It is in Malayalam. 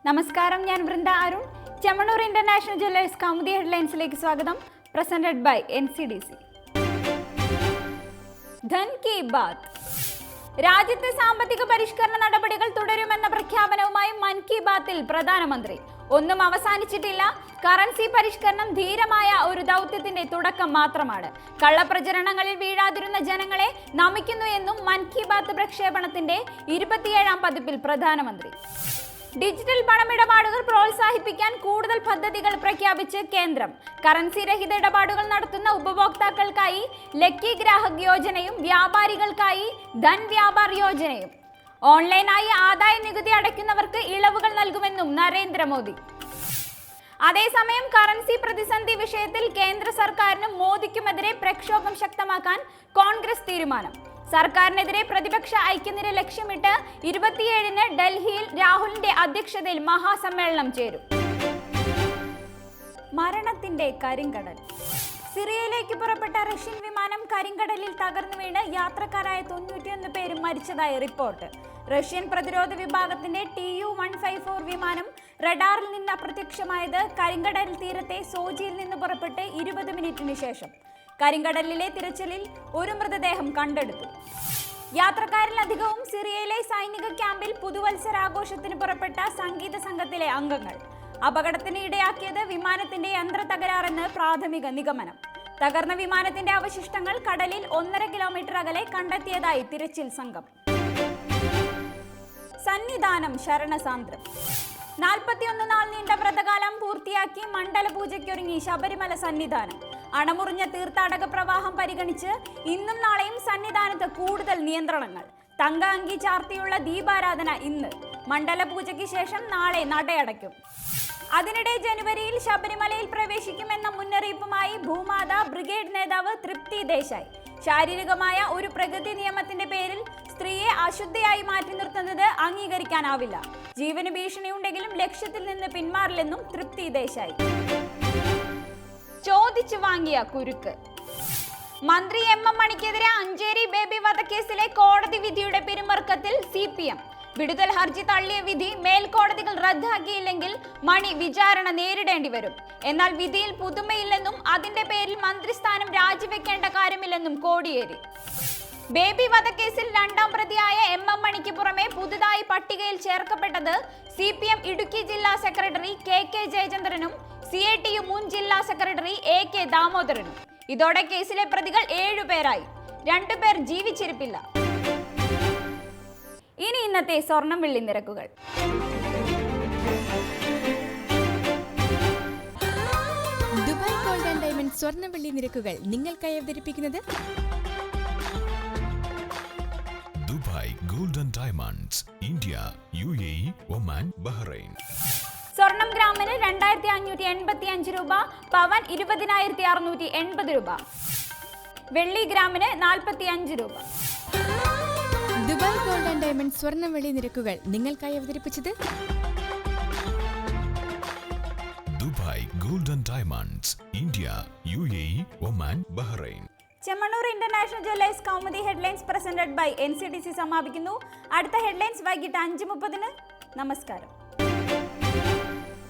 നമസ്കാരം, ഞാൻ വൃന്ദ അരുൺ. ചെമ്മണ്ണൂർ ഇന്റർനാഷണൽ ജ്വല്ലേഴ്സ് കൗമുദി ഹെഡ്ലൈൻസിലേക്ക് സ്വാഗതം. Presented by NCDC. Dhan ki Baat. രാജ്യത്തെ സാമ്പത്തിക പരിഷ്കരണ നടപടികൾ തുടരുമെന്ന പ്രഖ്യാപനവുമായി മൻ കി ബാത്തിൽ പ്രധാനമന്ത്രി. ഒന്നും അവസാനിച്ചിട്ടില്ല. കറൻസി പരിഷ്കരണം ധീരമായ ഒരു ദൗത്യത്തിന്റെ തുടക്കം മാത്രമാണ്. കള്ളപ്രചരണങ്ങളിൽ വീഴാതിരുന്ന ജനങ്ങളെ നമിക്കുന്നു എന്നും മൻ കി ബാത്ത് പ്രക്ഷേപണത്തിന്റെ 27ാം പതിപ്പിൽ പ്രധാനമന്ത്രി. ഡിജിറ്റൽ പണമിടപാടുകൾ പ്രോത്സാഹിപ്പിക്കാൻ കൂടുതൽ പദ്ധതികൾ പ്രഖ്യാപിച്ച് കേന്ദ്രം. കറൻസി രഹിത ഇടപാടുകൾ നടത്തുന്ന ഉപഭോക്താക്കൾക്കായി ലക്കി ഗ്രാഹക് യോജനയും വ്യാപാരികൾക്കായി ധൻ വ്യാപാർ യോജനയും. ഓൺലൈനായി ആദായ നികുതി അടയ്ക്കുന്നവർക്ക് ഇളവുകൾ നൽകുമെന്നും നരേന്ദ്രമോദി. അതേസമയം കറൻസി പ്രതിസന്ധി വിഷയത്തിൽ കേന്ദ്ര സർക്കാരിനും മോദിക്കുമെതിരെ പ്രക്ഷോഭം ശക്തമാക്കാൻ കോൺഗ്രസ് തീരുമാനം. സർക്കാരിനെതിരെ പ്രതിപക്ഷ ഐക്യനിര ലക്ഷ്യമിട്ട് 27-ന് ഡൽഹിയിൽ രാഹുലിന്റെ അധ്യക്ഷതയിൽ മഹാസമ്മേളനം ചേരും. മരണത്തിന്റെ കരിങ്കടൽ. സിറിയയിലേക്ക് പുറപ്പെട്ട റഷ്യൻ വിമാനം കരിങ്കടലിൽ തകർന്നു വീണ് യാത്രക്കാരായ 91 പേരും മരിച്ചതായി റിപ്പോർട്ട്. റഷ്യൻ പ്രതിരോധ വിഭാഗത്തിന്റെ Tu-154 വിമാനം റഡാറിൽ നിന്ന് അപ്രത്യക്ഷമായത് കരിങ്കടൽ തീരത്തെ സോജിയിൽ നിന്ന് പുറപ്പെട്ട് 20 മിനിറ്റിന് ശേഷം. കരിങ്കടലിലെ തിരച്ചിലിൽ ഒരു മൃതദേഹം കണ്ടെടുത്തു. യാത്രക്കാരിലധികവും സിറിയയിലെ സൈനിക ക്യാമ്പിൽ പുതുവത്സരാഘോഷത്തിന് പുറപ്പെട്ട സംഗീത സംഘത്തിലെ അംഗങ്ങൾ. അപകടത്തിന് ഇടയാക്കിയത് വിമാനത്തിന്റെ യന്ത്ര തകരാറെന്ന് പ്രാഥമിക നിഗമനം. തകർന്ന വിമാനത്തിന്റെ അവശിഷ്ടങ്ങൾ കടലിൽ 1.5 കിലോമീറ്റർ അകലെ കണ്ടെത്തിയതായി തിരച്ചിൽ സംഘം. സന്നിധാനം ശരണസാന്ദ്രം. 41 നാൾ നീണ്ട വ്രതകാലം പൂർത്തിയാക്കി മണ്ഡലപൂജയ്ക്കൊരുങ്ങി ശബരിമല സന്നിധാനം. അണമുറിഞ്ഞ തീർത്ഥാടക പ്രവാഹം പരിഗണിച്ച് ഇന്നും നാളെയും സന്നിധാനത്ത് കൂടുതൽ നിയന്ത്രണങ്ങൾ. തങ്ക അങ്കി ചാർത്തിയുള്ള ദീപാരാധന ഇന്ന്. മണ്ഡലപൂജയ്ക്ക് ശേഷം നാളെ നടയടയ്ക്കും. അതിനിടെ ജനുവരിയിൽ ശബരിമലയിൽ പ്രവേശിക്കുമെന്ന മുന്നറിയിപ്പുമായി ഭൂമാത ബ്രിഗേഡ് നേതാവ് തൃപ്തി ദേശായി. ശാരീരികമായ ഒരു പ്രകൃതി നിയമത്തിന്റെ പേരിൽ സ്ത്രീയെ അശുദ്ധയായി മാറ്റി നിർത്തുന്നത് അംഗീകരിക്കാനാവില്ല. ജീവന് ഭീഷണിയുണ്ടെങ്കിലും ലക്ഷ്യത്തിൽ നിന്ന് പിന്മാറില്ലെന്നും തൃപ്തി ദേശായി. ചോദിച്ചു വാങ്ങിയ കുരുക്ക്. മന്ത്രി MM മണിക്കെതിരെ അഞ്ചേരി ബേബി വധക്കേസിലെ കോടതി വിധിയുടെ പിരിമുറുക്കത്തിൽ CPM. വിടുതൽ ഹർജി തള്ളിയ വിധി മേൽക്കോടതികൾ റദ്ദാക്കിയില്ലെങ്കിൽ മണി വിചാരണ നേരിടേണ്ടി വരും. എന്നാൽ വിധിയിൽ പുതുമയില്ലെന്നും അതിന്റെ പേരിൽ മന്ത്രിസ്ഥാനം രാജിവെക്കേണ്ട കാര്യമില്ലെന്നും കോടിയേരി. ബേബി വധക്കേസിൽ 2ാം പ്രതിയായ MM മണിക്ക് പുറമെ പുതുതായി പട്ടികയിൽ ചേർക്കപ്പെട്ടത് CPM ഇടുക്കി ജില്ലാ സെക്രട്ടറി KK ജയചന്ദ്രനും CATU മുൻ ജില്ലാ സെക്രട്ടറി AK ദാമോദരനും. ഇതോടെ കേസിലെ പ്രതികൾ 7 പേരായി. 2 പേർ ജീവിച്ചിരിപ്പില്ല. ഇനി ഇന്നത്തെ സ്വർണം വെള്ളി നിരക്കുകൾ. ദുബായ് ഗോൾഡ് ആൻഡ് ഡയമണ്ട് സ്വർണം വെള്ളി നിരക്കുകൾ നിങ്ങൾക്കായി അവതരിപ്പിക്കുന്നത് Dubai gold and diamonds, India, UAE, Oman, Bahrain. സ്വർണം ഗ്രാമിന് 2585 രൂപ, പവൻ 20,680 രൂപ, വെള്ളി ഗ്രാമിന് 45 രൂപ. ദുബായ് ഗോൾഡ് ആൻഡ് ഡയമണ്ട് സ്വർണം വെള്ളി നിരക്കുകൾ നിങ്ങൾക്കായി അവതരിപ്പിച്ചത് Dubai gold and diamonds, India, UAE, Oman, Bahrain. Chemmanur international jewellers Kaumudi headlines presented by NCDC സമാപിക്കുന്നു. അടുത്ത ഹെഡ്ലൈൻസ് വൈകിട്ട് 5:30. നമസ്കാരം.